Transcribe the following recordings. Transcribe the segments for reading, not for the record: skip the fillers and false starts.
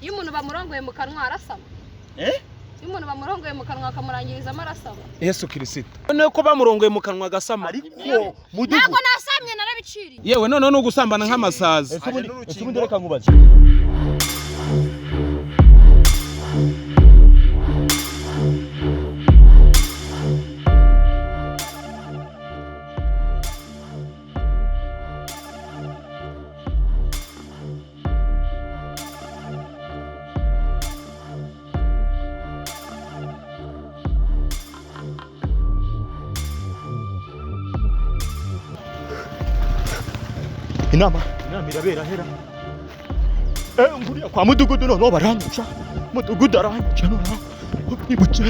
iyo umuntu bamurongoye mu kanwa arasama iyo umuntu bamurongoye mu kanwa akamurangiriza amarasama Yesu Kristo none ko bamurongoye mu kanwa gasama ariko ntabwo nasamye narabiciriye yewe none no gusambana nk'amasazi ese ubundi reka nkubaze inama irabera hera nguriya kwa mudugudu no baranyica mudugudu aranyica no nibuce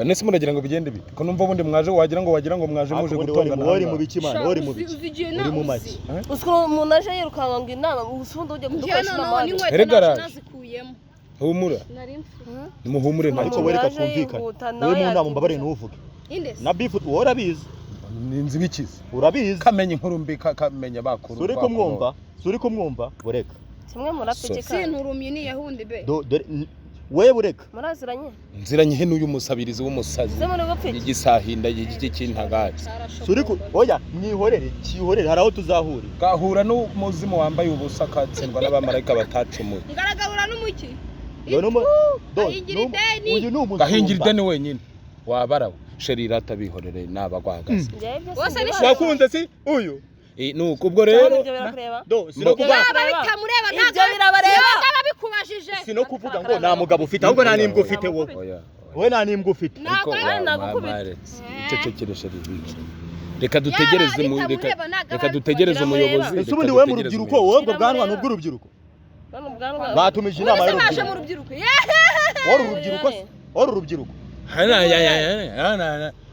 nese muragira ngo bigende bite ko numva bundi mwaje wagira ngo mwaje muje gutongana wari mu bikimana wari mu biki uri mu maki usko umuntu aje yirukanga ngo inama usundo ujye mudukoresha inama nazikuyemo humura nimuhumure ariko wereka twumvikana wewe mu nama mbabare nuvuge na beef worabizi ninzi bikize urabizi kamenye inkuru mbi kamenya bakuru suri ko mwumva boreka kimwe murapeke kandi sinturumye ni yahundi be wewe bureka muraziranye nziranye he n'uyu musabirizi w'umusazi se muri gupfiki igisahinda y'iki cy'intagazi suri ko oya mwihorere haraho tuzahura gahura n'umuzimu wambaye ubusa katsindwa n'abamarayika batacumuye ngaragabura n'umuki uyu ni umuzimu gahingira ideni wenyine wabarawe sherira atabihorere nabagwagaza wakunze si uyu nuko ubwo rero bitamureba ntabwo birabareba bikubajije sino kuvuga ngo nta mugabo ufite ahubwo nta nimbwa ufite wowe nta nimbwa ufite cecekeresha ribiki reka dutegereze umuyobozi ese ubundi we mu rubyiruko wowe ubwo bwanwa n'ubwo urubyiruko batumije inama y'urubyiruko wari urubyiruko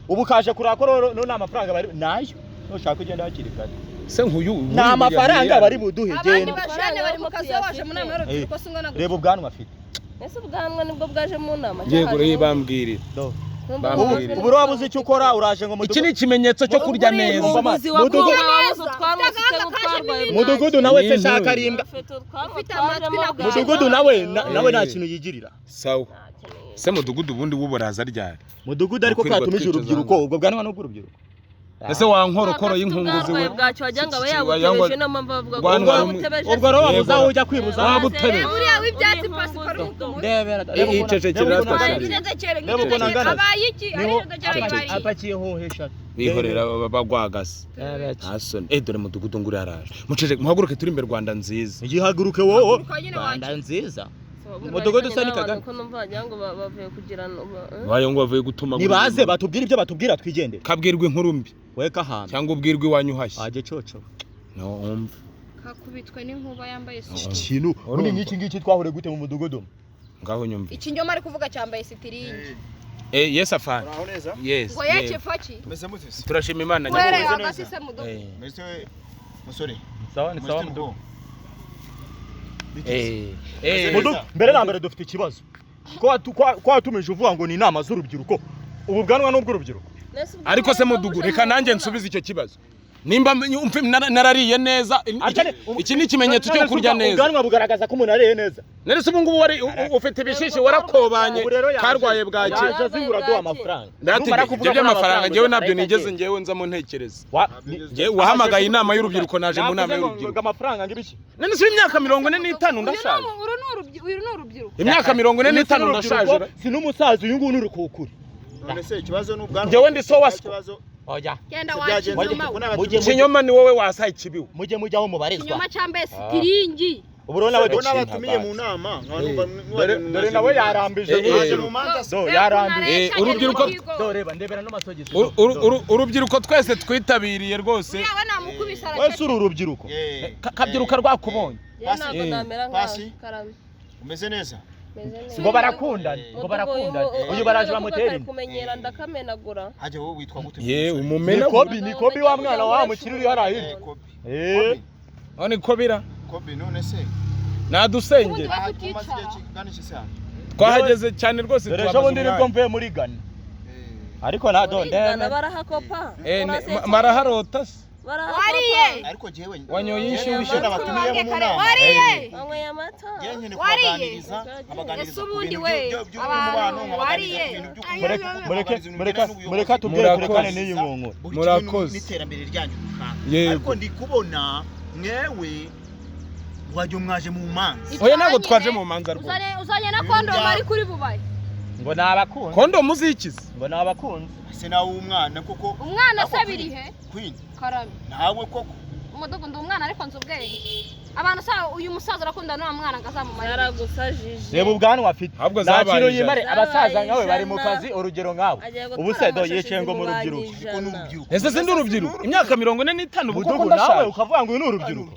ubu kaje kurakora no amafaranga bari nayo ushaka kugenda hakiri kare se nkuyu nta mafaranga bari buduhe genda bashane bari mu kazi waje mu nama y'urubyiruko singana reba ubwanwa afite ese ubwanwa nibwo bwaje mu nama yego rero bambwirira ubu wabuze icyo ukora uraje ngo iki ni ikimenyetso cyo kurya neza mudugudu nawe se shaka rinda mudugudu nawe nta kintu yigirira sawa se mudugudu ubundi wuburaza ryari mudugudu ariko katumije urubyiruko ubwo bwanwa n'ubwo urubyiruko ese wankorokoro y'inkunguzi we bwacyo wajyanga bayabutebeje no mpamvu bavuga ubwo rero wabuza ujya kwibuza wabutebeje buriya w'ibyatsi pasiparumu ndebera icecekera abaye iki apakiye hohesha bihorera bagwagase asone dore mudugudu nguri haraje mucece muhaguruke turi imbere Rwanda nziza igihaguruke wowe Rwanda nziza mudugudu usa ni Kagame ko numva ngo bavuye kugirana bayo ngo bavuye gutuma nibaze batubwira ibyo batubwira twigendere kabwirwa inkuru mbi weka hano cyangwa ubwirwa iwanyu hashye aje coco no umva kakubitwe n'inkuba yambaye ikintu muri ngiki twahure gute mu mudugudu ngaho nyumva ikinyoma ari kuvuga cyambaye sitiringi yes afana yes ngo yeke faki meze mutse turashima Imana nyabwo hagati se mudo meze musore ni sawa mudo mudu mbere na mbere dufite ikibazo ko watumije uvuga ngo ni inama z'urubyiruko ubu bwanwa n'ubwo urubyiruko ariko se mudugu reka nanjye nsubize icyo kibazo nimba narariye neza iki ni ikimenyetso cyo kurya neza ubwanwa bugaragaza ko umuntu ariye neza none se ubu ngubu wari ufite ibishishi warakobanye karwaye bwaki yaje zingura duha amafaranga ibyo by'amafaranga ngewe nabyo nigeze ngewe nzamo ntekereza wahamagaye inama y'urubyiruko naje mu nama y'urubyiruko amafaranga ngibiki none se imyaka 45 ndashaje uyu ni urubyiruko imyaka 45 ndashaje si n'umusaza uyu nguyu uri kukuri none se ikibazo n'ubwanwa ngewe ndi so waswa oya genda wakinyoma ikinyoma ni wowe wasaye ikibiwe mujye mujyaho mubarizwa ikinyoma cyambaye sitiringi uburo nawe n'abatumiye mu nama dore nawe yarambije mu manza do yarambije urubyiruko reba ndebera no masogisi urubyiruko twese twitabiriye rwose yawe namukubisa wese uru urubyiruko kabyiruka rwakubonye ntabwo namera Pasi. Karame. umeze neza ngo barakundana uyu baraje bamutera kumenyera ndakamenagura haje wowe witwa gute ye umumena ni kobi wa mwana wa mukiri uri haraye oni kobira Kobe none se nadusengera twahageze cyane rwose dore ejo bundi nibwo mvuye muri Ghana ariko na ndana barahakopa maraharota wariye ariko jewe wanyoye inshyushyu n'abatumiye mu nama wariye wanyweye amata yenyene kubaganiriza abaganiriza ubundi we mureka tubwire turekane n'iyi nkonko murakoze n'iterambere ryanyu Yego. ariko ndi kubona mwewe wajye mwaje mu manza oya ntabwo twaje mu manza rwose uzanye na kondomu ari kuri bubaye ngo nabakunze kondomu zikize ngo nabakunze ese nawe umwana koko umwana se birihe Queen Karame nawe koko umudugu ndi umwana ariko nzi ubwenge abantu sa uyu musaza urakunda n'uwa mwana ngazamumara yaragusajije reba ubwanwa afite ahubwo nta kintu zabaye yimare ijana. abasaza nkawe bari Zabaye mu ijana. kazi urugero nkawe Agiye gutwara ubu se do amashashi yicaye ngo mu z'ububanyi rubyiruko kuko ijana. n'urubyiruko ese sindi urubyiruko imyaka 45 ubu koko mudugu nawe ndashaje ukavuga ngo uyu ni urubyiruko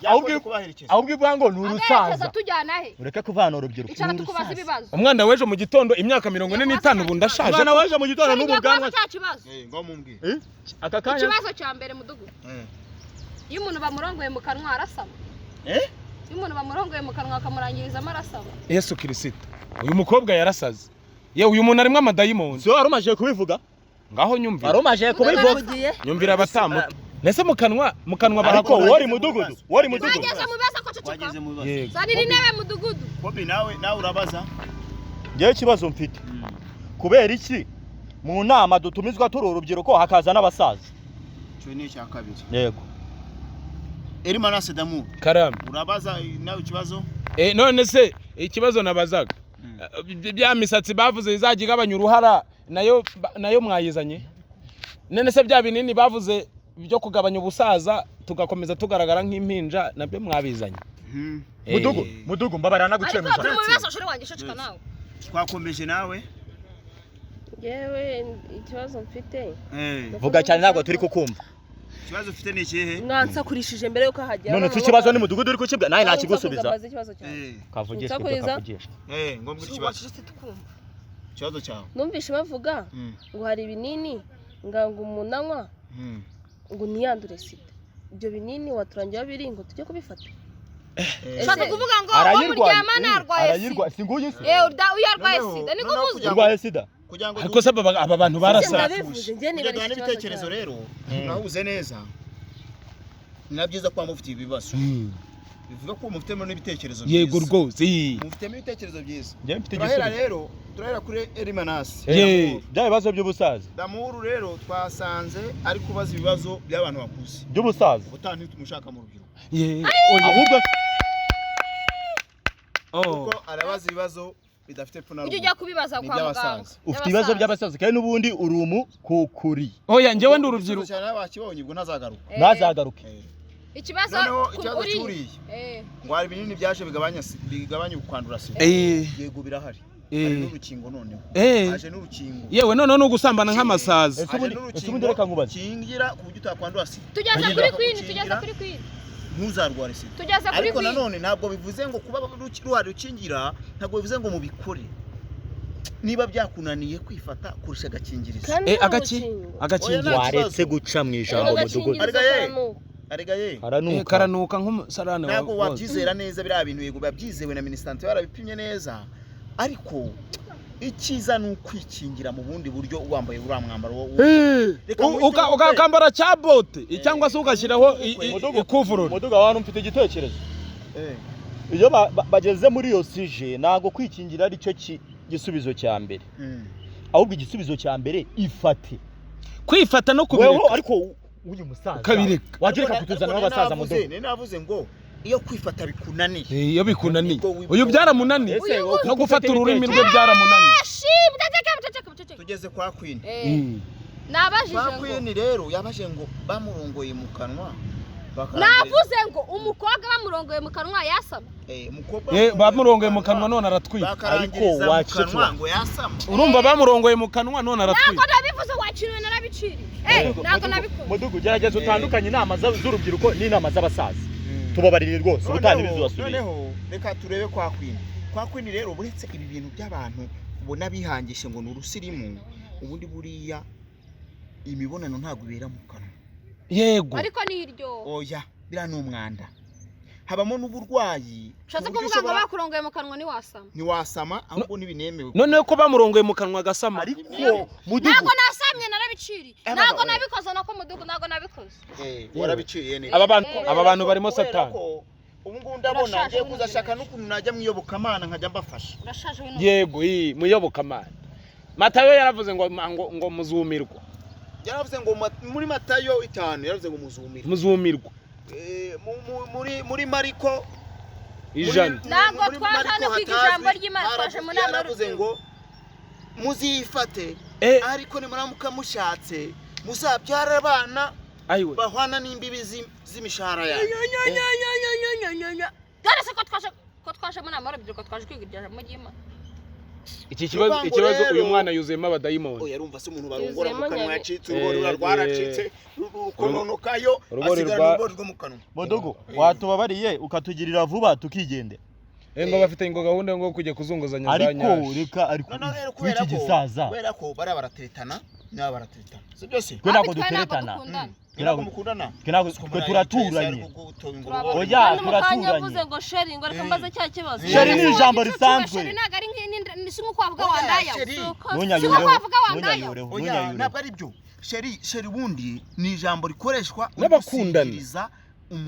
ahubwo ahubwo ivuga ngo ni agaherekeza urusaza tujyana he ureke kuvana urubyiruko icara tukubaza ibibazo umwana weje mu gitondo imyaka 45 ubu ndashaje umwana waje mu gitondo n'ubu bwanwa cya kibazo ngo mumbwire aka kanya ikibazo cya mbere mudugu iyo umuntu bamurongoye mu kanwa arasama iyo umuntu bamurongoye mu kanwa akamurangirizamo arasama Yesu Kristo uyu mukobwa yarasaze ye uyu muntu arimo amadayimoni so warumaje kubivuga ngaho nyumvira warumaje kubivuga nyumvira abatambo nese mu kanwa ariko bahakora wari mudugudu bageze mu bibazo ko ceceka wageze mu bibazo yego zanira intebe mudugudu Kobe nawe urabaza ngewe ikibazo mfite kubera iki mu nama dutumizwa turi urubyiruko hakaza n'abasaza cyo ni icya kabiri yego Elimana Sedamu Karame urabaza nawe ikibazo none se ikibazo nabazaga bya misatsi bavuze izajya igabanya uruhara nayo mwayizanye none se bya binini bavuze byo kugabanya ubusaza tugakomeza tugaragara nk'impinja nabyo mwabizanye mudugu mbabara naguciye mu ariko ijana mu bibazo shuri wanjye ceceka nawe twakomeje nawe yewe ikibazo mfite vuga cyane ntabwo turi kukumva ikibazo ufite ni ikihe mwansakurishije mbere yuko hagera none ikibazo ni mudugudu uri kukibwa nawe nakigusubiza ikibazo cyawe kavugisha Nsakuriza. ngo mbwira ikibazo ikibazo cyawe numvishe bavuga ngo hari ibinini ngo umuntu anywa ngo ntiyandure sida ibyo binini waturangira biri ngo tujye kubifata ushaka kuvuga ngo uwo muryamana arwaye sida singuye se uyu arwaye sida ni kuvuga urwaye sida kugira ngo ariko se aba bantu barasa ndabivuze njye kugira niba n'ibitekerezo rero nahuze neza ni nabyiza kuba mufite ibibazo bivuga ko mufitemo n'ibitekerezo byiza yego rwose mufitemo ibitekerezo byiza njye mfite turahera igisubizo rero turahera kuri Elimanasi bya bibazo by'ubusaza Damuru rero twasanze ari kubaza ibibazo by'abantu bakuze by'ubusaza ubutani tumushaka mu rubyiruko ahubwo kuko arabaza ibibazo bidafite pfuna ujye ujya kubibaza kwa muganga ufite ibibazo by'abasaza kandi n'ubundi urumu kukuri oya njyewe ndi urubyiruko cyane bakibonye ubwo ntazagaruka ntazagaruke ikibazo noneho ikibazo cyuriye ngo hari ibinini byaje bigabanya kwandura sida yego birahari hari n'urukingo noneho haje n'urukingo yewe none no gusambana nk'amasazi ubundi reka nkubaze kingira ku buryo utakwandura sida tugeze kuri kwini ntuzarware sida tugeze kuri ariko kwini nanone ntabwo bivuze ngo kuba ruhari rukingira ntabwo bivuze ngo mubikore niba byakunaniye kwifata kurusha agakingirizo agakingirizo waretse guca mu ijambo mudugudu arega ye karanuka nk'umusarane ntabwo wabyizera neza biriya bintu yego babyizewe na minisante barabipimye neza ariko icyiza ni ukwikingira mu bundi buryo wambaye uriya mwambaro ukakambara cya bote cyangwa se ugashyiraho ikuvurori muduga abantu mfite igitekerezo iyo bageze muri iyo sije ntabwo kwikingira ari cyo gisubizo cya mbere ahubwo igisubizo cya mbere ifate kwifata no kubireka ariko uyu musaza ukabireka wagireka kutuzana n'abasaza muduga navuze ngo iyo kwifata bikunaniye iyo bikunaniye uyu byaramunaniye no gufata ururimi rwe byaramunaniye tugeze kwa Queen nabajije kwa Queen rero yabaje ngo bamurongoye mu kanwa navuze ngo umukobwa bamurongoye bamurongoye mu kanwa yasama bamurongoye mu kanwa none aratwika ariko wacitse ngo yasama urumva bamurongoye mu kanwa none aratwika ntabwo nabivuze wakiriwe narabiciriye ntabwo nabikoze Mudugu gerageza utandukanye inama z'urubyiruko n'inama z'abasaza tubabarire rwose ubutani bizubasubiye noneho reka turebe kwa kwini rero buretse ibi bintu by'abantu ubona bihangishe ngo ni urusirimu ubundi buriya imibonano ntabwo ibera mu kanwa yego ariko ni iryo oya bira n'umwanda habamo n'uburwayi ushatse kuvuga ngo bakurongoye mu kanwa ntiwasama ahubwo n'ibinemewe none ko bamurongoye mu kanwa gasama ariko ntabwo nasamye narabiciriye ntabwo nabikoze nako Mudugu ntabwo nabikoze warabiciriye neza aba bantu barimo satani ubu ngubu ndabona ngiye kuzashaka n'ukuntu najya mwiyobokamana nkajya mbafasha urashaje we yego muyobokamana Matayo yaravuze ngo muzumirwa yaravuze ngo muri Matayo 5 yaravuze ngo muzumirwa muri Mariko ijana ntabwo twashana kwiga ijambo ry'Imana twaje mu nama yaravuze ngo muzifate ariko nimuramuka mushatse muzabyara abana bahwana n'imbibi z'imishahara yawe dore se ko twaje mu nama y'urubyiruko twaje kwiga ijambo ry'Imana iki kibazo uyu mwana yuzuyemo abadayimoni yarumva se umuntu barongora mu kanwa yacitse urwo rwaracitse rukononokayo asigara n'urwo mu kanwa Mudugu watubabariye ukatugirira vuba tukigendera ngo bafite ngo gahunda ngo kujya kuzunguzanya ariko kwiki gisaza kubera ko bari baratetana n'aba baratetana si byose twe ntabwo duteretana ntabwo mukundana twe turaturanye oya turaturanye yavuze ngo sheri ngo reka mbaze cya kibazo sheri ni ijambo risanzwe sheri ntago ari si nko kwavuga wandaya ntunyayureho oya ntabwo ari byo sheri wundi ni ijambo rikoreshwa n'abakundana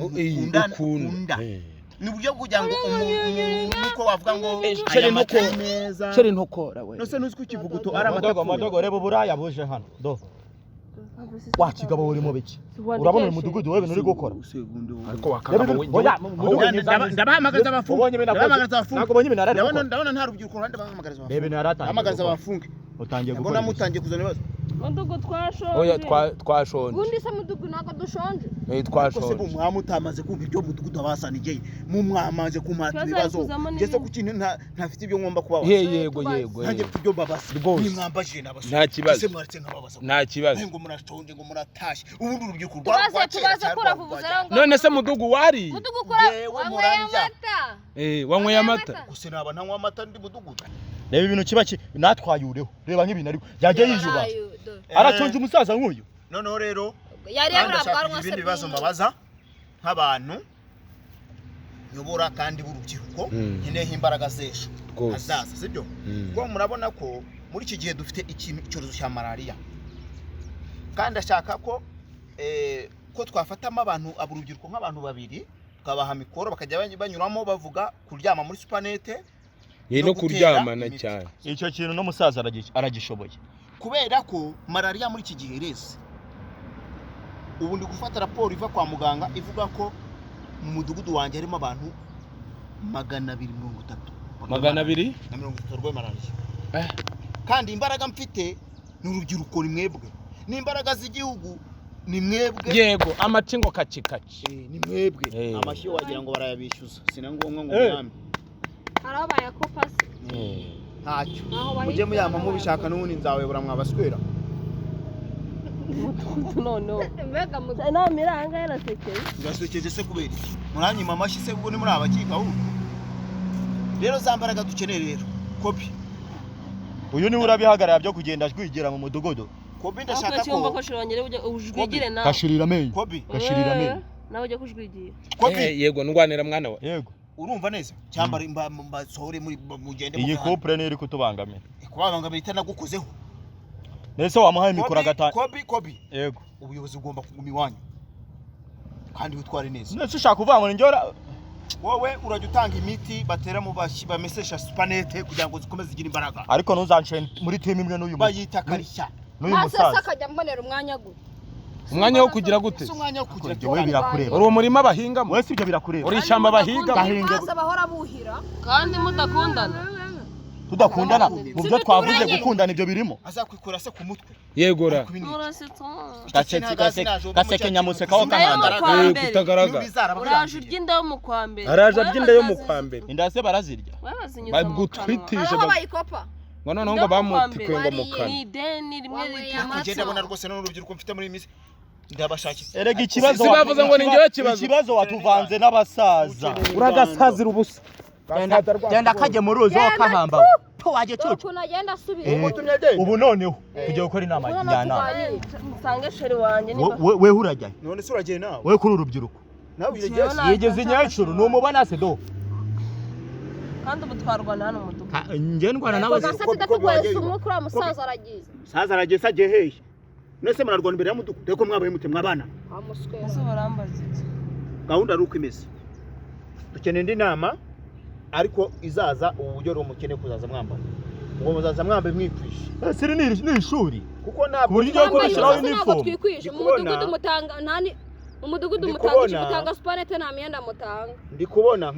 ukunda ni buryo kugira ngo nuko wavuga ngo sheri ntokora we nose nuziko kivuguto ari amadogo reba buraya buje hano do wakigabo urimo biki urabona mu mudugudu wewe uri gukora ariko wakagabo we ndabahamagaza abafunge ntabwo binarare ndabona nta rubyiruko rwanda bahamagaza bahamagaza abafunge utangiye gukora mbona mutangiye kuzana ibibazo Mudugu twashonje oya twashonje ubundi se Mudugu ntabwo dushonje twashonje ko mwamutamaze kumva ibyo Mudugudu abasanije mwamaze kumata ibibazo ngeze ku kintu ntafite ibyo ngomba kubabaza yego ntangiye ibyo babasa mwambajije nabasa nta kibazo nta kibazo ngo murashonje ngo muratashe ubundi urubyiruko tubaze kuravuza none se Mudugu wari Mudugu kura wanyweye amata wanyweye amata gusa naba ntanywa amata ndi Mudugudu reba ibintu kiba natwayureho reba nk'ibintu ariko yajya yijuba aracunje umusaza nk'uyu noneho rero yari yaburabwarwa se ibibazo mbabaza nk'abantu nyobora kandi b'urubyiruko nkeneho imbaraga z'ejo hazaza sibyo kuko murabona ko muri iki gihe dufite icyorezo cya malariya kandi ashaka ko twafatamo abantu urubyiruko nk'abantu babiri tukabaha mikoro bakajya banyuramo bavuga kuryama muri supanete no kuryamana cyane icyo kintu no musaza aragishoboye kubera ko malariya muri iki gihe rese ubu ndi gufata raporo iva kwa muganga ivuga ko mu mudugudu wanjye harimo abantu 230 230 malariya kandi imbaraga mfite n'urubyiruko ni mwebwe n'imbaraga z'igihugu ni mwebwe yego amacingo kacikaci ni mwebwe amashyi wagira ngo barayabishyuza sinangombwa ngo mwami arabaye akopasi ntacyo mujye muyama mubishaka n'ubundi nzawebura mwabaswera no mbega namiranga yarasekeye ngasekeje se kubera iki muranyima amashyi se ubwo ni muri abakika ubu rero zambaraga dukeneye rero kopi uyu ni urabihagarara byo kugenda kwigira mu mudugudu kopi ndashaka ko kashirongere ujwigire nawe kashirira amenyo kopi nawe ujye kujwigira kopi yego ndwanira mwana we yego urumva neza cyambara mbasohore muri mugende iyi couple ne iri kutubangamira kubangamira itanagukozeho nese wamuhaye mikoro agatanga kopi yego ubuyobozi ugomba kuguma iwanyu kandi witware neza nese ushaka kuvanga njora wowe urajya utanga imiti batera mu bamesesha supanete kugira ngo zikomeze zigira imbaraga ariko ntuzanshene muri team imwe n'uyu bayita karishya n'uyu musaza akajya mbonera umwanya gute umwanya wo kugira gute umwanya wo kugira wowe birakureba uri umurima bahingamo wese ibyo birakureba uri ishyamba bahinga baza bahora buhira kandi mudakundana tudakundana mu byo twavuze gukundana ibyo birimo azakwikora se ku mutwe yegora gaseke nyamuseka wo kahanda kutagaragara uraje urya inda yo mu kwa mbere araje arya inda yo mu kwa mbere inda se barazirya bagutwitije aho bayikopa ngo noneho ngo bamutikuye ngo mu kanwa ni ideni rimwe kugenda ritumatse abona rwose n'urubyiruko mfite muri iyi minsi ndabashakira erega ikibazo bavuze ngo ni njyewe kibazo watuvanze n'abasaza uragasazira ubusa genda kajye mu ruzi wo kahamba to waje cucu kunagenda asubira ubu noneho tugiye gukora inama njyana musange sheri wanjye we urajya none se uragiye nawe we kuri urubyiruko nawe yigeze inyacuru numubona se do kandi ubutwarwa hano mu duka nge ndwana nawe gasati gatugwese umwuka ura musaza aragiye saza aragiye sagiye hehe nese murarwana imbere ya muduku deko mwabaye mutemwa abana amuswera ese barambaza iki gahunda ari uko imeze dukeneye indi nama ariko izaza ubu buryo rumukene kuzaza mwambaye ngo muzaza mwambaye mwikwishe siri ni ishuri kuko ntabwo buryo gushiraho uniform twikwishe umudugudu mutanga ntani umudugudu mutanga supanete nta myenda mutanga ndi kubona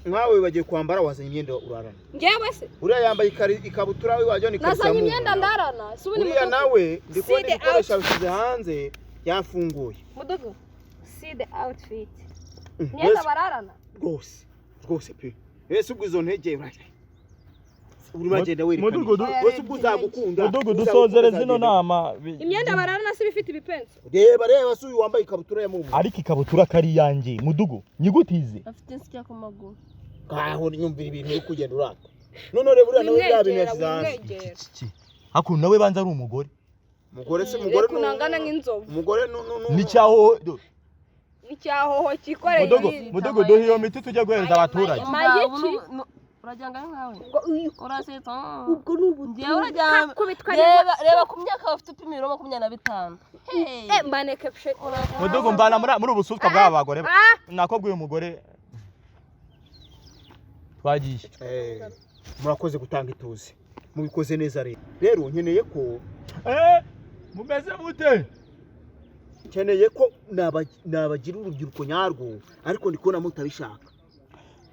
nkawe bagiye kwambara wazanye imyenda urarana ngewe se uriya yambaye ikabutura wajya ni karisa nazanye imyenda ndarana uriya nawe ndi kubona ibikoresho bishyize hanze yafunguye mudugu see the outfit myenda bararana rwose pe ese ubwo izo ntege uri bagenda werekana wese ubwo uzagukunda mudugudu dusozere zino nama imyenda bararana se bifite ibipenso reba se uyu wambaye ikabutura ya mumu ariko ikabutura kari yanjye mudugu nyigutize afite insya ku maguru kaho nyumvira ibintu uri kugenda urata none reba uriya nawe yabintu yasize hakuno nawe banza ari umugore se umugore kunangana nk'inzovu umugore nicyaho icyahoho kikoreye mudugu duhe iyo miti tujya guhereza abaturage urajyanga nkawe urasetsa ubwo nubu ngiye urajyanga reba ku myaka bafite upima 25 mbaneke pshe mudugu mbana muri ubusufwa bw'aba bagore nako bw'uyu mugore twagiye murakoze gutanga ituze mubikoze neza rero nkeneye ko mumeze mute nkeneye ko nabagira urubyiruko nyarwo ariko ndi kubona mutabishaka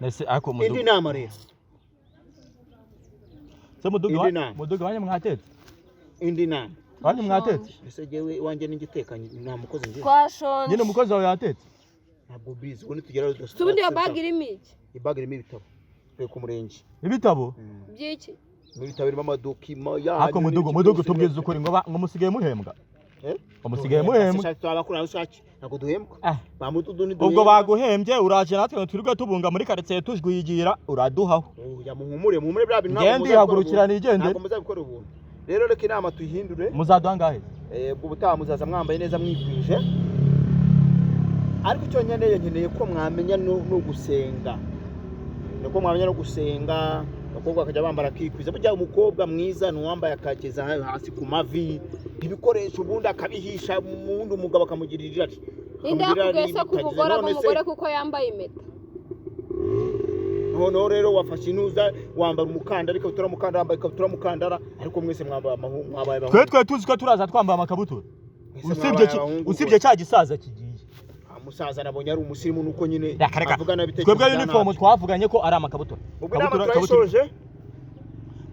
nese ako mudugu indi nama rero se mudugu wanye mwatetse indi nama wanye mwatetse ese jewe wanje n'ingitekanye nta mukozi ngiye twashonje nyine umukozi wawe yatetse ntabwo bizi ubone tugera rudashaka tubundi ya bag irimo iki ibag irimo ibitabo rero ku murenge ibitabo byiki ibitabo birimo amadokima ya ako mudugu tubwiza ukuri ngo musigaye muhembwa umusigaye muhembwa twabakura ushaki ntabwo duhembwa bamutudu ni ubwo baguhembye uraje natwe twirirwa tubunga muri quartier tujwigira uraduhaho muhumure bya bintu ngende hagurukira nigende ntabwo muzabikora ubuntu rero reka inama tuyihindure muzaduhangahe ubwo butaha muzaza mwambaye neza mwikwije ariko icyo nkeneye ko mwamenya no gusenga niko mwamenya no gusenga abakobwa bakajya bambara kikwiza burya umukobwa mwiza nuwambaye akageza hasi ku mavi ibikoresho ubundi akabihisha mundi umugabo akamugirira ati inde yakugese kubugora umugore kuko yambaye impeta no rero wafashe inuza wambara umukandara ikabutura mukandara wambaye ikabutura mukandara ariko mwese mwabaye twe tuzi ko turaza twambaye amakabutura usibye cya gisaza kigiye umusaza nabonye ari umusirimu nuko nyine avugana bitekerezo twebwe uniform twavuganye ko ari amakabutura kabutura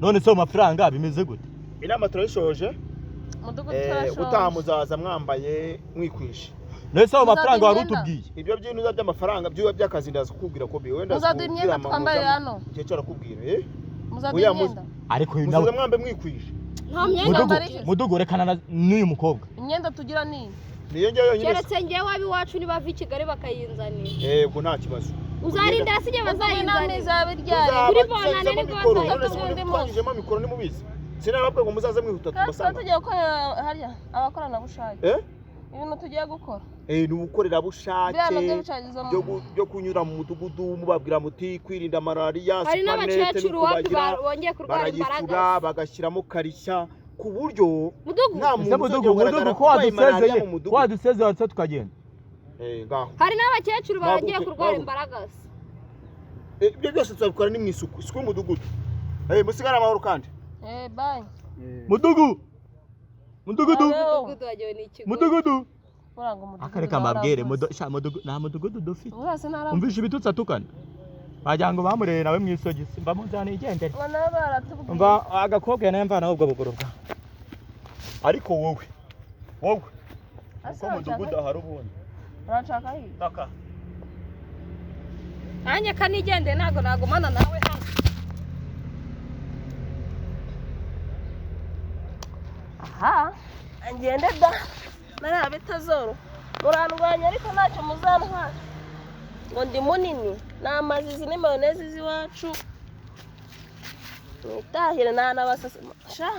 none se amafaranga bimeze gute inama turayishoje mudugudu turashoje gutamuzaza mwambaye mwikwishe nese amafaranga wari utubwiye ibyo by'inuza by'amafaranga by'uba by'akazi ndaza kukubwira ko biwe wenda muzadu imyenda twambaye hano cyo cyakubwira muzadu imyenda ariko uyu nawe mwambe mwikwishe nta myenda mudugu rekana n'uyu mukobwa imyenda tugira ni niyo ngeyo nyine keretse ngewe wabi wacu ni bava i Kigali bakayinzanira yego nta kibazo uzarinda sije bazayinzanira zabe ryari kuri bonane niko twajemo mikoro nimubizi sinarabwe ngo muzaze mwihuta tubasanga tugiye gukora harya abakorana bushake ibintu tugiye gukora ni ubukorera bushake byo kunyura mu mudugudu mubabwira muti kwirinda malaria hari n'abakecuru wapi bongeye kurwara imbaraga bagashyiramo karishya ku buryo nta mudugu ko wadusezeye watse tukagenda ngaho hari n'abakecuru bagiye kurwara imbaraga ibyo byose tuzabikora ni mu isuku y'umudugudu musigara amahoro kandi bye mudugudu wagiye ni ikigo mudugudu akareka mabwire nta mudugudu dufite umvisha ibitutsi atukana wagira ngo bamurere nawe mwisogisi mva muzana igendere ngo nawe baratubwiye mva agakobwa nawe mvana ahubwo bugorobwa ariko wowe uko mudugudu ahari ubundi urashaka hirya taka nanjye kanigendeye ntabwo nagumana nawe hano. aha ngende da nariya bitazoro murandwanya ariko ntacyo muzantwara ngo ndi munini n'amazi izi ni mayoneze z'iwacu mwitahire nta n'abasasa sha